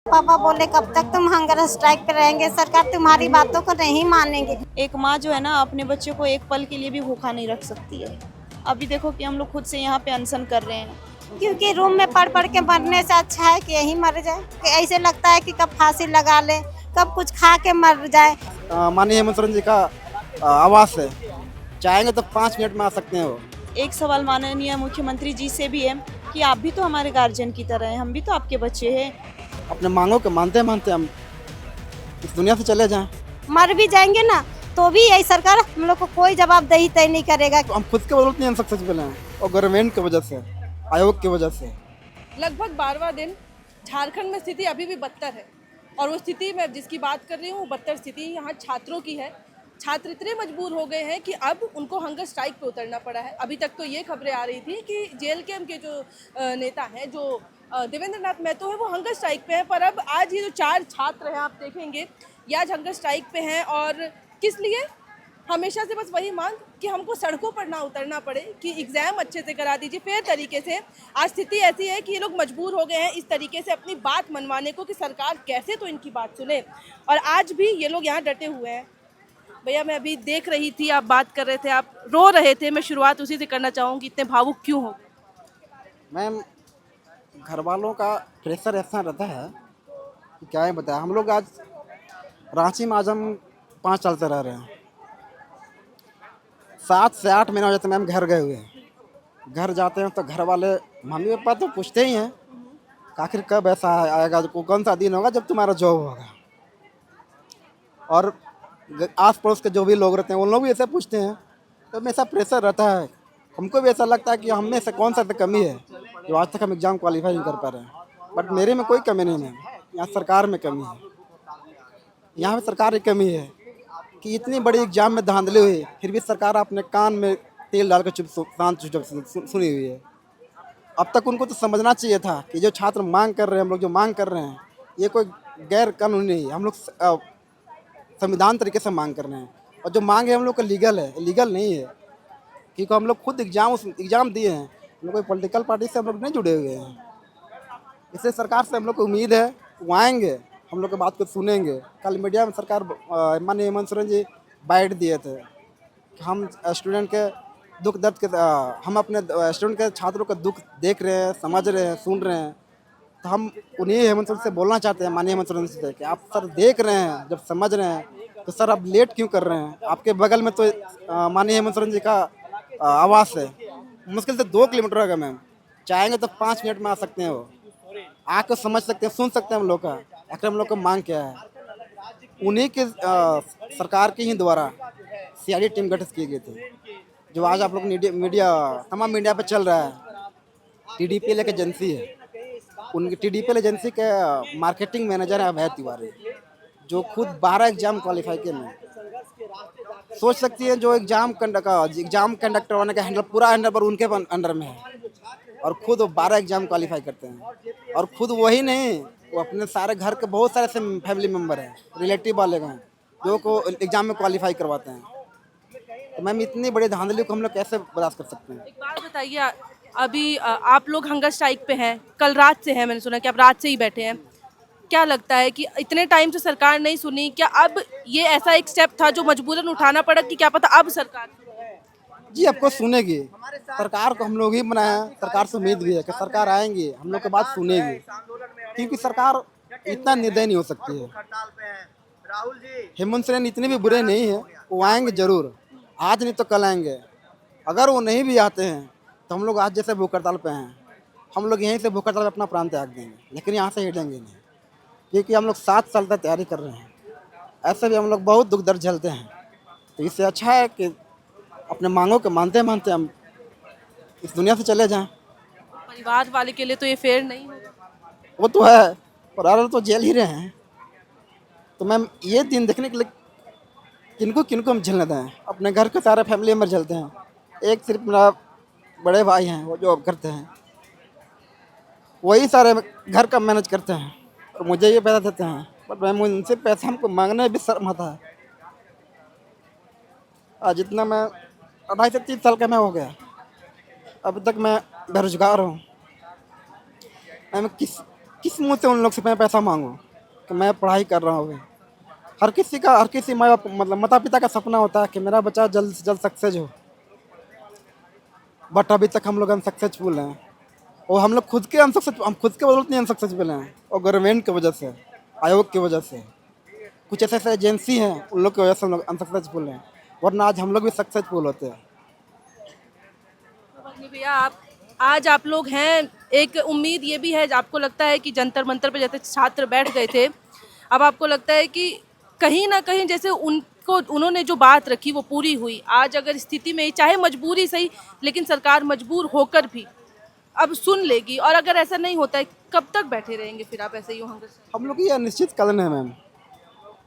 पापा बोले कब तक तुम हंगर स्ट्राइक पे रहेंगे, सरकार तुम्हारी बातों को नहीं मानेंगे। एक माँ जो है ना अपने बच्चे को एक पल के लिए भी भूखा नहीं रख सकती है। अभी देखो कि हम लोग खुद से यहाँ पे अनशन कर रहे हैं। क्योंकि रूम में पढ़ पढ़ के मरने से अच्छा है कि यहीं मर जाए। कि ऐसे लगता है कि कब फांसी लगा ले, कब कुछ खा के मर जाए। माननीय हेमंत सोरेन जी का आवास है, चाहेंगे तो 5 मिनट में आ सकते हैं वो। एक सवाल माननीय मुख्यमंत्री जी से भी है कि आप भी तो हमारे गार्जियन की तरह हैं, हम भी तो आपके बच्चे हैं। अपने मांगों के मानते मानते हम इस दुनिया से चले जाएं। मर भी जाएंगे ना तो भी यही सरकार हम लोग को कोई जवाबदेही तय नहीं करेगा। तो हम खुद के बदौलत नहीं सक्सेसफुल हैं और गवर्नमेंट की वजह से, आयोग की वजह से। लगभग 12वां दिन झारखंड में स्थिति अभी भी बदतर है और वो स्थिति मैं जिसकी बात कर रही हूँ वो बदतर स्थिति यहाँ छात्रों की है। छात्र इतने मजबूर हो गए हैं कि अब उनको हंगर स्ट्राइक पे उतरना पड़ा है। अभी तक तो ये खबरें आ रही थी कि जेएलकेएम के जो नेता हैं, जो देवेंद्र नाथ महतो है, वो हंगर स्ट्राइक पे हैं। पर अब आज ये जो 4 छात्र हैं, आप देखेंगे ये आज हंगर स्ट्राइक पे हैं। और किस लिए? हमेशा से बस वही मांग कि हमको सड़कों पर ना उतरना पड़े, कि एग्ज़ाम अच्छे से करा दीजिए फेयर तरीके से। आज स्थिति ऐसी है कि ये लोग मजबूर हो गए हैं इस तरीके से अपनी बात मनवाने को कि सरकार कैसे तो इनकी बात सुने। और आज भी ये लोग यहाँ डटे हुए हैं। भैया, मैं अभी देख रही थी, आप बात कर रहे थे, आप रो रहे थे। मैं शुरुआत उसी से करना चाहूँगी, इतने भावुक क्यों हो? मैम, घर वालों का प्रेशर ऐसा रहता है कि क्या ही बताया। हम लोग आज रांची में आज हम 5 साल से रह रहे हैं। 7 से 8 महीने हो जाते मैम घर गए हुए हैं। घर जाते हैं तो घर वाले मम्मी पापा तो पूछते ही हैं कि आखिर कब ऐसा आएगा, कौन सा दिन होगा जब तुम्हारा जॉब होगा। और आस पड़ोस के जो भी लोग रहते हैं उन लोग भी ऐसे पूछते हैं। तो हमेशा प्रेशर रहता है। हमको भी ऐसा लगता है कि हम में से कौन सा तो कमी है जो आज तक हम एग्ज़ाम क्वालिफाई नहीं कर पा रहे हैं। बट मेरे में कोई कमी नहीं है, यहाँ सरकार में कमी है। यहाँ पे सरकार की कमी है कि इतनी बड़ी एग्जाम में धांधली हुई, फिर भी सरकार अपने कान में तेल डाल कर चुप सुनी हुई है। अब तक उनको तो समझना चाहिए था कि जो छात्र मांग कर रहे हैं, हम लोग जो मांग कर रहे हैं, ये कोई गैर कानूनी नहीं है। हम लोग संविधान तरीके से मांग कर रहे हैं और जो मांग है हम लोग का लीगल है, लीगल नहीं है। क्योंकि हम लोग खुद एग्ज़ाम दिए हैं, हम लोग कोई पॉलिटिकल पार्टी से हम लोग नहीं जुड़े हुए हैं। इसलिए सरकार से हम लोग को उम्मीद है वो आएंगे, हम लोग की बात को सुनेंगे। कल मीडिया में सरकार माननीय हेमंत सोरेन जी बाइट दिए थे कि हम स्टूडेंट के दुख दर्द के हम अपने स्टूडेंट के छात्रों का दुख देख रहे हैं, समझ रहे हैं, सुन रहे हैं। तो हम उन्हीं हेमंत सोरेन से बोलना चाहते हैं, माननीय हेमंत सोरेन से, कि आप सर देख रहे हैं, जब समझ रहे हैं तो सर आप लेट क्यों कर रहे हैं? आपके बगल में तो माननीय हेमंत सोरेन जी का आवास है, मुश्किल से 2 किलोमीटर होगा मैम। चाहेंगे तो 5 मिनट में आ सकते हैं वो, आकर समझ सकते हैं, सुन सकते हैं हम लोग का आखिर हम लोग का मांग क्या है। उन्हीं के सरकार के ही द्वारा सीआईडी टीम गठित की गई थी, जो आज आप लोग मीडिया तमाम मीडिया पे चल रहा है। टीडीपीएल एक एजेंसी है, उनकी टीडीपीएल एजेंसी के मार्केटिंग मैनेजर है अभय तिवारी, जो खुद 12 एग्जाम क्वालिफाई किए हैं। सोच सकती है, जो एग्जाम कंडक्टर होने का हैंडल पूरा हैंडल पर उनके अंडर में है और खुद वो 12 एग्जाम क्वालिफाई करते हैं। और खुद वही नहीं, वो अपने सारे घर के बहुत सारे ऐसे फैमिली मेम्बर हैं, रिलेटिव वाले हैं, जो को एग्जाम में क्वालिफाई करवाते हैं। तो मैम, इतनी बड़ी धांधली को हम लोग कैसे बर्दाश्त कर सकते हैं? एक बात बताइए, अभी आप लोग हंगर स्ट्राइक पे हैं, कल रात से हैं, मैंने सुना कि आप रात से ही बैठे हैं। क्या लगता है कि इतने टाइम से सरकार नहीं सुनी, क्या अब ये ऐसा एक स्टेप था जो मजबूरन उठाना पड़ा, कि क्या पता अब सरकार? जी, आपको सुनेगी। सरकार को हम लोग ही बनाया, सरकार से उम्मीद भी है कि सरकार आएंगी, हम लोग की बात सुनेगी। क्योंकि सरकार इतना निर्दयी नहीं हो सकती है। हेमंत सोरेन इतने भी बुरे नहीं है, वो आएंगे जरूर, आज नहीं तो कल आएंगे। अगर वो नहीं भी आते हैं तो हम लोग आज जैसे भूख हड़ताल पे हैं, हम लोग यहीं से भूख हड़ताल पे अपना प्राण त्याग देंगे, लेकिन यहाँ से हिटेंगे नहीं। क्योंकि हम लोग 7 साल तक तैयारी कर रहे हैं, ऐसे भी हम लोग बहुत दुख दर्द झेलते हैं। तो इससे अच्छा है कि अपने मांगों के मानते मानते हम इस दुनिया से चले जाएं। परिवार वाले के लिए तो ये फेयर नहीं होगा। वो तो है, पर और तो जेल ही रहे हैं। तो मैम, ये दिन देखने के लिए किनको किनको हम झेलने दें? अपने घर के सारे फैमिली मेम्बर झेलते हैं। एक सिर्फ मेरा बड़े भाई हैं, वो जॉब करते हैं, वही सारे घर का मैनेज करते हैं और मुझे ये पैसा देते हैं। बट मैम, उनसे पैसा हमको मांगने भी शर्म आता है। आज जितना मैं 28 से 30 साल का मैं हो गया, अभी तक मैं बेरोजगार हूँ। मैम, किस मुंह से उन लोग से मैं पैसा मांगूं कि मैं पढ़ाई कर रहा हूँ अभी। हर किसी माँ बाप मतलब माता पिता का सपना होता है कि मेरा बच्चा जल्द से जल्द सक्सेस हो, बट अभी तक हम लोग अनसक्सेसफुल हैं। और हम लोग हम खुद के बदौलत नहीं अनसक्सेसफुल हैं, और गवर्नमेंट की वजह से, आयोग की वजह से, कुछ ऐसे ऐसे एजेंसी हैं उन लोग की वजह से हम लोग अनसक्सेसफुल हैं, वरना आज हम लोग भी सक्सेसफुल होते हैं। नहीं भैया, आप आज आप लोग हैं, एक उम्मीद ये भी है, आपको लगता है कि जंतर मंतर पे जैसे छात्र बैठ गए थे, अब आपको लगता है कि कहीं ना कहीं जैसे उन्होंने जो बात रखी वो पूरी हुई। आज अगर स्थिति में चाहे मजबूरी सही, लेकिन सरकार मजबूर होकर भी अब सुन लेगी, और अगर ऐसा नहीं होता है कब तक बैठे रहेंगे फिर आप ऐसे ही होंगे? हम लोग ये अनिश्चितकालीन है मैम,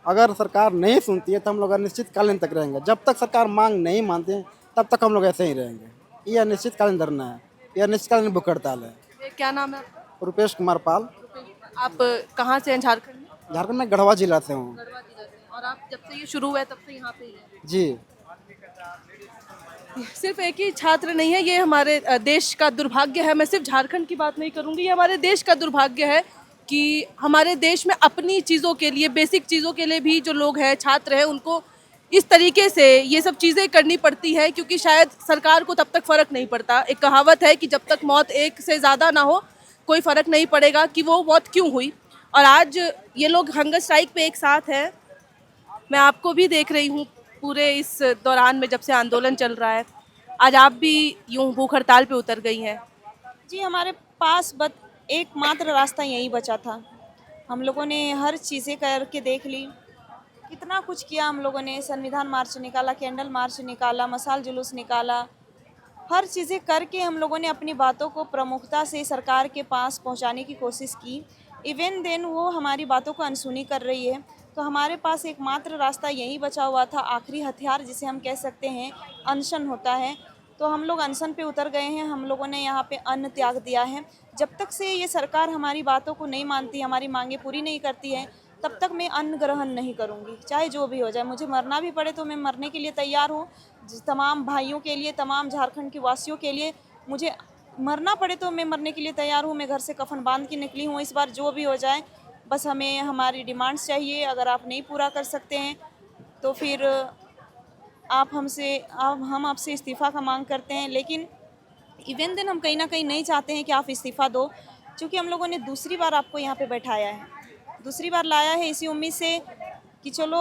अगर सरकार नहीं सुनती है तो हम लोग अनिश्चितकालीन तक रहेंगे। जब तक सरकार मांग नहीं मानते हैं तब तक हम लोग ऐसे ही रहेंगे। ये अनिश्चितकालीन धरना है, ये अनिश्चितकालीन भूख हड़ताल है। ये क्या नाम है आपका? रुपेश कुमार पाल। आप कहाँ से हैं झारखंड में? झारखंड में गढ़वा जिला से हूँ। और आप जब से ये शुरू हुआ है तब से यहाँ पे ही हैं? जी। सिर्फ एक ही छात्र नहीं है, ये हमारे देश का दुर्भाग्य है। मैं सिर्फ झारखंड की बात नहीं करूँगी, ये हमारे देश का दुर्भाग्य है कि हमारे देश में अपनी चीज़ों के लिए, बेसिक चीज़ों के लिए भी जो लोग हैं, छात्र हैं, उनको इस तरीके से ये सब चीज़ें करनी पड़ती है, क्योंकि शायद सरकार को तब तक फ़र्क नहीं पड़ता। एक कहावत है कि जब तक मौत एक से ज़्यादा ना हो, कोई फ़र्क नहीं पड़ेगा कि वो मौत क्यों हुई। और आज ये लोग हंगर स्ट्राइक पे एक साथ हैं। मैं आपको भी देख रही हूँ पूरे इस दौरान में, जब से आंदोलन चल रहा है। आज आप भी यूँ भूख हड़ताल पे उतर गई हैं। जी, हमारे पास बस एकमात्र रास्ता यही बचा था। हम लोगों ने हर चीज़ें करके देख ली, कितना कुछ किया हम लोगों ने। संविधान मार्च निकाला, कैंडल मार्च निकाला, मसाल जुलूस निकाला, हर चीज़ें करके हम लोगों ने अपनी बातों को प्रमुखता से सरकार के पास पहुंचाने की कोशिश की। इवन देन वो हमारी बातों को अनसुनी कर रही है। तो हमारे पास एकमात्र रास्ता यही बचा हुआ था, आखिरी हथियार जिसे हम कह सकते हैं, अनशन होता है। तो हम लोग अनशन पे उतर गए हैं। हम लोगों ने यहाँ पे अन्न त्याग दिया है। जब तक से ये सरकार हमारी बातों को नहीं मानती, हमारी मांगें पूरी नहीं करती है, तब तक मैं अन्न ग्रहण नहीं करूँगी, चाहे जो भी हो जाए। मुझे मरना भी पड़े तो मैं मरने के लिए तैयार हूँ। तमाम भाइयों के लिए, तमाम झारखंड के वासियों के लिए, मुझे मरना पड़े तो मैं मरने के लिए तैयार हूँ। मैं घर से कफन बांध के निकली हूँ। इस बार जो भी हो जाए, बस हमें हमारी डिमांड्स चाहिए। अगर आप नहीं पूरा कर सकते हैं तो फिर हम आपसे इस्तीफ़ा का मांग करते हैं। लेकिन इवन दिन हम कहीं ना कहीं नहीं चाहते हैं कि आप इस्तीफ़ा दो, क्योंकि हम लोगों ने दूसरी बार आपको यहाँ पे बैठाया है, दूसरी बार लाया है इसी उम्मीद से कि चलो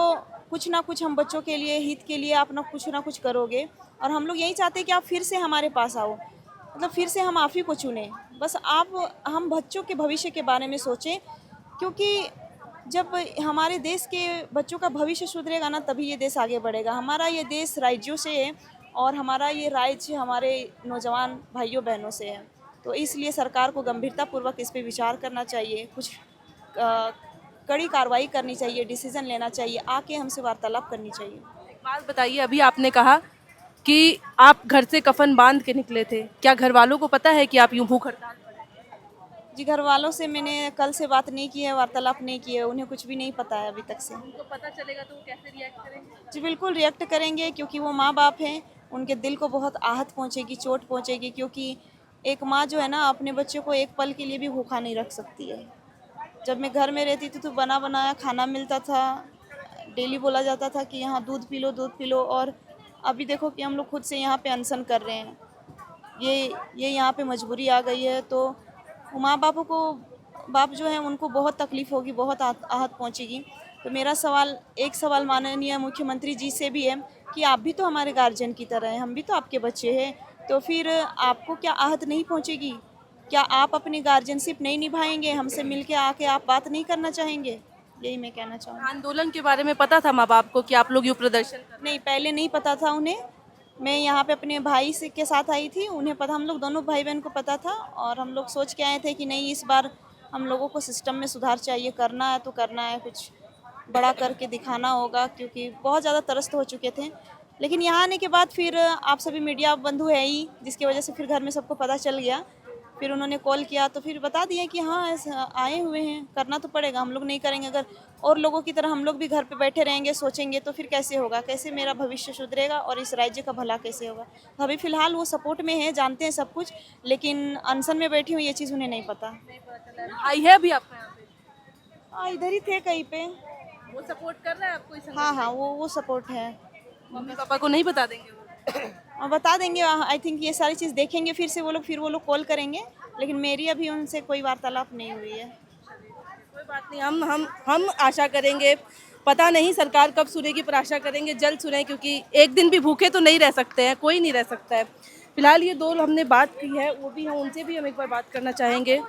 कुछ ना कुछ हम बच्चों के लिए, हित के लिए आप ना कुछ करोगे। और हम लोग यही चाहते हैं कि आप फिर से हमारे पास आओ, मतलब फिर से हम आप ही को चुनें। बस हम बच्चों के भविष्य के बारे में सोचें, क्योंकि जब हमारे देश के बच्चों का भविष्य सुधरेगा ना, तभी ये देश आगे बढ़ेगा। हमारा ये देश राज्यों से है, और हमारा ये राज्य हमारे नौजवान भाइयों बहनों से है। तो इसलिए सरकार को गंभीरतापूर्वक इस पर विचार करना चाहिए, कुछ कड़ी कार्रवाई करनी चाहिए, डिसीजन लेना चाहिए, आके हमसे वार्तालाप करनी चाहिए। एक बात बताइए, अभी आपने कहा कि आप घर से कफन बांध के निकले थे, क्या घर वालों को पता है कि आप यूँ भूख हड़ताल पर हैं? जी, घर वालों से मैंने कल से बात नहीं की है, वार्तालाप नहीं की है, उन्हें कुछ भी नहीं पता है अभी तक से। उनको पता चलेगा तो वो कैसे रिएक्ट करेंगे? जी बिल्कुल रिएक्ट करेंगे, क्योंकि वो माँ बाप हैं, उनके दिल को बहुत आहत पहुँचेगी, चोट पहुँचेगी। क्योंकि एक माँ जो है ना, अपने बच्चे को एक पल के लिए भी भूखा नहीं रख सकती है। जब मैं घर में रहती थी तो बना बनाया खाना मिलता था, डेली बोला जाता था कि यहाँ दूध पी लो, दूध पी लो। और अभी देखो कि हम लोग खुद से यहाँ पे अनशन कर रहे हैं। ये यहाँ पे मजबूरी आ गई है। तो माँ बाप जो हैं उनको बहुत तकलीफ़ होगी, बहुत आहत पहुँचेगी। तो मेरा एक सवाल माननीय मुख्यमंत्री जी से भी है कि आप भी तो हमारे गार्जियन की तरह हैं, हम भी तो आपके बच्चे हैं, तो फिर आपको क्या आहत नहीं पहुँचेगी? क्या आप अपनी गार्जियनशिप नहीं निभाएंगे? हमसे मिलके आके आप बात नहीं करना चाहेंगे? यही मैं कहना चाहूँगी। आंदोलन के बारे में पता था माँ बाप को कि आप लोग यूँ प्रदर्शन कर? नहीं, पहले नहीं पता था उन्हें। मैं यहाँ पे अपने भाई से के साथ आई थी, उन्हें पता, हम लोग दोनों भाई बहन को पता था। और हम लोग सोच के आए थे कि नहीं, इस बार हम लोगों को सिस्टम में सुधार चाहिए, करना है तो करना है, कुछ बड़ा करके दिखाना होगा, क्योंकि बहुत ज़्यादा त्रस्त हो चुके थे। लेकिन यहाँ आने के बाद फिर आप सभी मीडिया बंधु है ही, जिसकी वजह से फिर घर में सबको पता चल गया। फिर उन्होंने कॉल किया तो फिर बता दिया कि हाँ ऐसा आए हुए हैं, करना तो पड़ेगा, हम लोग नहीं करेंगे। अगर और लोगों की तरह हम लोग भी घर पे बैठे रहेंगे, सोचेंगे, तो फिर कैसे होगा? कैसे मेरा भविष्य सुधरेगा और इस राज्य का भला कैसे होगा? तो अभी फ़िलहाल वो सपोर्ट में है, जानते हैं सब कुछ, लेकिन अनशन में बैठी हूँ, ये चीज़ उन्हें नहीं पता। आई है अभी आपका? इधर ही थे कहीं पे। वो सपोर्ट कर रहा है आपको इस हाँ हाँ, वो सपोर्ट है। मम्मी पापा को नहीं बता देंगे वो? और बता देंगे, आई थिंक ये सारी चीज़ देखेंगे फिर से वो लोग कॉल करेंगे, लेकिन मेरी अभी उनसे कोई वार्तालाप नहीं हुई है। कोई बात नहीं, हम आशा करेंगे। पता नहीं सरकार कब सुनेगी, पर आशा करेंगे जल्द सुने, क्योंकि एक दिन भी भूखे तो नहीं रह सकते हैं, कोई नहीं रह सकता है। फिलहाल ये दो हमने बात की है, वो भी हम उनसे भी हम एक बार बात करना चाहेंगे।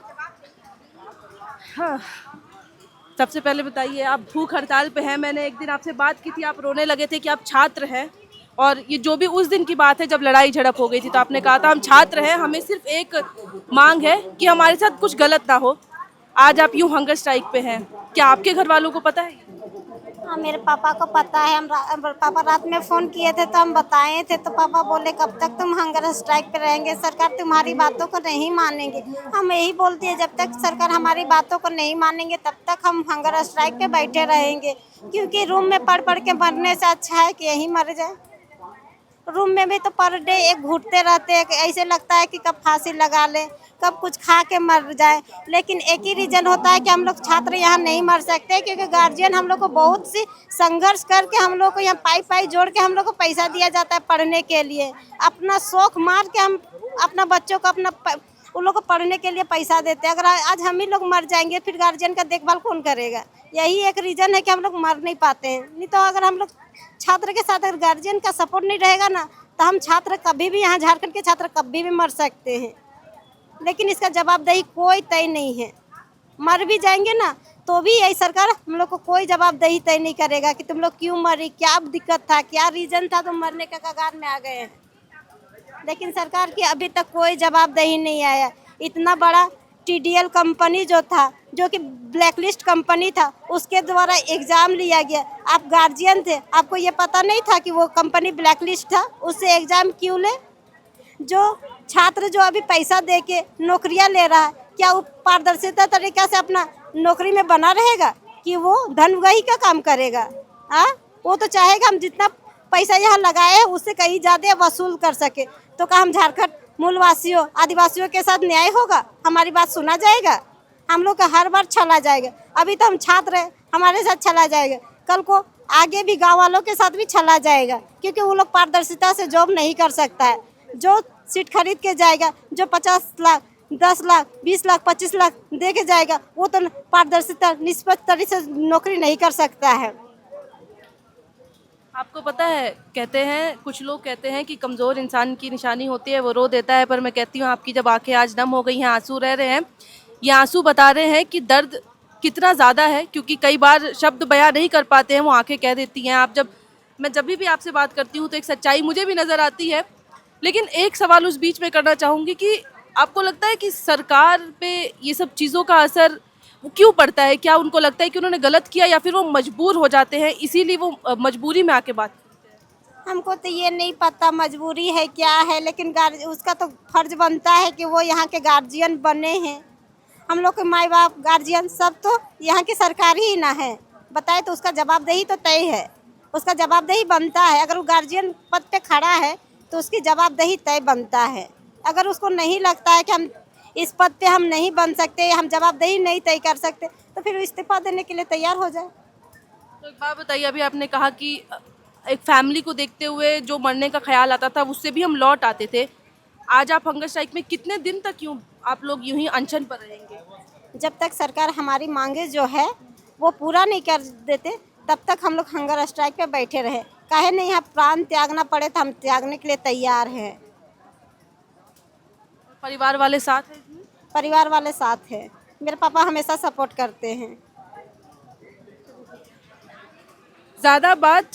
हाँ, सबसे पहले बताइए, आप भूख हड़ताल पे हैं। मैंने एक दिन आपसे बात की थी, आप रोने लगे थे कि आप छात्र हैं, और ये जो भी उस दिन की बात है जब लड़ाई झड़प हो गई थी, तो आपने कहा था हम छात्र हैं, हमें सिर्फ एक मांग है कि हमारे साथ कुछ गलत ना हो। आज आप यूं हंगर स्ट्राइक पे हैं, क्या आपके घर वालों को पता है? हाँ, मेरे पापा को पता है। पापा रात में फ़ोन किए थे तो हम बताए थे, तो पापा बोले कब तक तुम हंगर स्ट्राइक पे रहेंगे, सरकार तुम्हारी बातों को नहीं मानेंगे। हम यही बोलते हैं, जब तक सरकार हमारी बातों को नहीं मानेंगे तब तक हम हंगर स्ट्राइक पे बैठे रहेंगे, क्योंकि रूम में पढ़ पढ़ के मरने से अच्छा है कि यहीं मर जाए। रूम में भी तो पर डे एक घुटते रहते हैं, ऐसे लगता है कि कब फांसी लगा ले, कब कुछ खा के मर जाए। लेकिन एक ही रीज़न होता है कि हम लोग छात्र यहाँ नहीं मर सकते, क्योंकि गार्जियन हम लोग को बहुत सी संघर्ष करके हम लोग को यहाँ पाई जोड़ के हम लोग को पैसा दिया जाता है पढ़ने के लिए। अपना शौक मार के हम अपना बच्चों को उन लोग को पढ़ने के लिए पैसा देते हैं। अगर आज हम ही लोग मर जाएंगे, फिर गार्जियन का देखभाल कौन करेगा? यही एक रीज़न है कि हम लोग मर नहीं पाते हैं। नहीं तो अगर हम लोग छात्र के साथ अगर गार्जियन का सपोर्ट नहीं रहेगा ना, तो हम छात्र कभी भी, यहाँ झारखंड के छात्र कभी भी मर सकते हैं। लेकिन इसका जवाबदेही कोई तय नहीं है। मर भी जाएंगे ना तो भी यही सरकार हम लोग को कोई जवाबदेही तय नहीं करेगा कि तुम लोग क्यों मरी, क्या दिक्कत था, क्या रीज़न था तुम मरने के कगार में आ गए हैं। लेकिन सरकार की अभी तक कोई जवाबदेही नहीं आया। इतना बड़ा TDL कंपनी जो था, जो कि ब्लैकलिस्ट कंपनी था, उसके द्वारा एग्ज़ाम लिया गया। आप गार्जियन थे, आपको ये पता नहीं था कि वो कंपनी ब्लैकलिस्ट था, उससे एग्ज़ाम क्यों ले? जो छात्र जो अभी पैसा दे के नौकरियाँ ले रहा है, क्या वो पारदर्शिता तरीक़ा से अपना नौकरी में बना रहेगा कि वो धनवही का काम करेगा? हाँ, वो तो चाहेगा हम जितना पैसा यहाँ लगाए हैं उससे कहीं ज़्यादा वसूल कर सके। तो क्या हम झारखंड मूलवासियों, आदिवासियों के साथ न्याय होगा? हमारी बात सुना जाएगा? हम लोग का हर बार छला जाएगा। अभी तो हम छात्र हैं, हमारे साथ छला जाएगा, कल को आगे भी गांव वालों के साथ भी छला जाएगा, क्योंकि वो लोग पारदर्शिता से जॉब नहीं कर सकता है। जो सीट खरीद के जाएगा, जो 50 लाख, 10 लाख, 20 लाख, 25 लाख दे के जाएगा, वो तो पारदर्शिता निष्पक्ष तरीके से नौकरी नहीं कर सकता है। आपको पता है, कहते हैं, कुछ लोग कहते हैं कि कमज़ोर इंसान की निशानी होती है वो रो देता है, पर मैं कहती हूँ आपकी जब आंखें आज नम हो गई हैं, आंसू रह रहे हैं, ये आंसू बता रहे हैं कि दर्द कितना ज़्यादा है, क्योंकि कई बार शब्द बयां नहीं कर पाते हैं, वो आंखें कह देती हैं। मैं जब भी आपसे बात करती हूँ तो एक सच्चाई मुझे भी नज़र आती है। लेकिन एक सवाल उस बीच में करना चाहूँगी कि आपको लगता है कि सरकार पे ये सब चीज़ों का असर वो क्यों पड़ता है? क्या उनको लगता है कि उन्होंने गलत किया, या फिर वो मजबूर हो जाते हैं इसीलिए वो मजबूरी में आके बात करते हैं? हमको तो ये नहीं पता मजबूरी है क्या है, लेकिन उसका तो फर्ज बनता है कि वो यहाँ के गार्जियन बने हैं। हम लोग के माई बाप, गार्जियन सब तो यहाँ की सरकार ही ना है, बताए तो उसका जवाबदेही तो तय है, उसका जवाबदेही बनता है। अगर वो गार्जियन पद पे खड़ा है तो उसकी जवाबदेही तय बनता है। अगर उसको नहीं लगता है कि हम इस पद पे हम नहीं बन सकते, हम जवाबदेही नहीं तय कर सकते, तो फिर इस्तीफा देने के लिए तैयार हो जाए। तो एक बात बताइए, अभी आपने कहा कि एक फैमिली को देखते हुए जो मरने का ख्याल आता था उससे भी हम लौट आते थे। आज आप हंगर स्ट्राइक में कितने दिन तक आप लोग यूं ही अनशन पर रहेंगे? जब तक सरकार हमारी मांगे जो है वो पूरा नहीं कर देते तब तक हम लोग हंगर स्ट्राइक पे बैठे रहे। काहे नहीं, यहाँ प्राण त्यागना पड़े तो हम त्यागने के लिए तैयार हैं। परिवार वाले साथ हैं? परिवार वाले साथ हैं, मेरे पापा हमेशा सपोर्ट करते हैं। ज़्यादा बात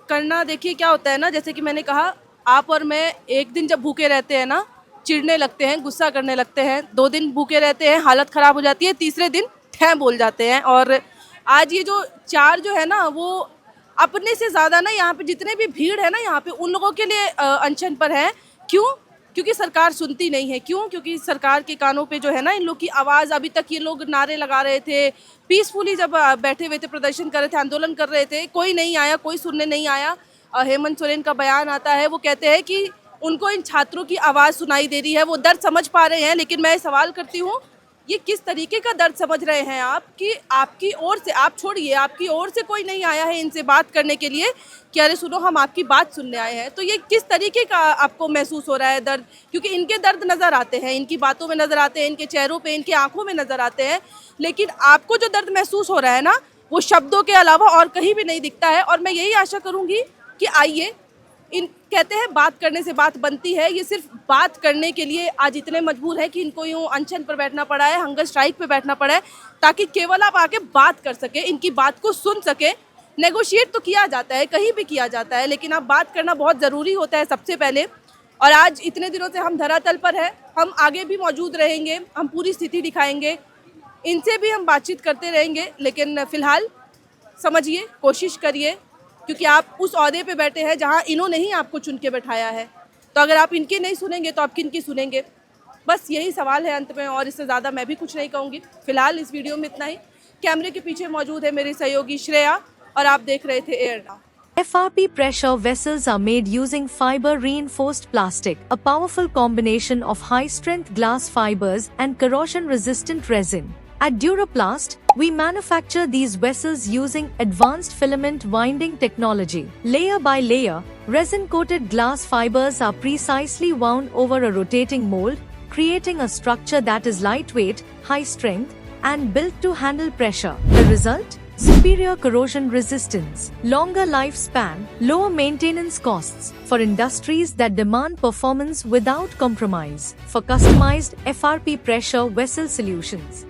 करना, देखिए क्या होता है ना, जैसे कि मैंने कहा, आप और मैं एक दिन जब भूखे रहते हैं ना, चिढ़ने लगते हैं, गुस्सा करने लगते हैं, 2 दिन भूखे रहते हैं, हालत ख़राब हो जाती है, तीसरे दिन ठह बोल जाते हैं। और आज ये जो 4 जो है ना, वो अपने से ज़्यादा ना, यहाँ पे जितने भी भीड़ है ना, यहाँ पे उन लोगों के लिए अनशन पर है। क्यों? क्योंकि सरकार सुनती नहीं है। क्यों? क्योंकि सरकार के कानों पे जो है ना, इन लोग की आवाज़, अभी तक ये लोग नारे लगा रहे थे, पीसफुली जब बैठे हुए थे, प्रदर्शन कर रहे थे, आंदोलन कर रहे थे, कोई नहीं आया, कोई सुनने नहीं आया। हेमंत सोरेन का बयान आता है, वो कहते हैं कि उनको इन छात्रों की आवाज़ सुनाई दे रही है, वो दर्द समझ पा रहे हैं। लेकिन मैं सवाल करती हूँ, ये किस तरीके का दर्द समझ रहे हैं आप कि आपकी ओर से, आप छोड़िए, आपकी ओर से कोई नहीं आया है इनसे बात करने के लिए कि अरे सुनो हम आपकी बात सुनने आए हैं। तो ये किस तरीके का आपको महसूस हो रहा है दर्द? क्योंकि इनके दर्द नज़र आते हैं, इनकी बातों में नज़र आते हैं, इनके चेहरों पे, इनकी आंखों में नज़र आते हैं, लेकिन आपको जो दर्द महसूस हो रहा है ना, वो शब्दों के अलावा और कहीं भी नहीं दिखता है। और मैं यही आशा करूँगी कि आइए, इन कहते हैं बात करने से बात बनती है, ये सिर्फ बात करने के लिए आज इतने मजबूर है कि इनको यूँ अनशन पर बैठना पड़ा है, हंगर स्ट्राइक पे बैठना पड़ा है, ताकि केवल आप आके बात कर सके, इनकी बात को सुन सके। नेगोशिएट तो किया जाता है, कहीं भी किया जाता है, लेकिन अब बात करना बहुत ज़रूरी होता है सबसे पहले। और आज इतने दिनों से हम धरातल पर है, हम आगे भी मौजूद रहेंगे, हम पूरी स्थिति दिखाएंगे, इनसे भी हम बातचीत करते रहेंगे। लेकिन फ़िलहाल समझिए, कोशिश करिए, क्योंकि आप उस ओहदे पे बैठे हैं जहां इन्होंने ही आपको चुन के बैठाया है। तो अगर आप इनकी नहीं सुनेंगे तो आप किनकी सुनेंगे? बस यही सवाल है अंत में, और इससे ज़्यादा मैं भी कुछ नहीं कहूँगी। फिलहाल इस वीडियो में इतना ही। कैमरे के पीछे मौजूद है मेरी सहयोगी श्रेया, और आप देख रहे थे air now. FRP pressure vessels are made using fiber reinforced plastic, a powerful combination of high strength glass fibers and corrosion resistant resin. At Duraplast, we manufacture these vessels using advanced filament winding technology. Layer by layer, resin-coated glass fibers are precisely wound over a rotating mold, creating a structure that is lightweight, high strength, and built to handle pressure. The result? Superior corrosion resistance, longer lifespan, lower maintenance costs for industries that demand performance without compromise. For customized FRP pressure vessel solutions,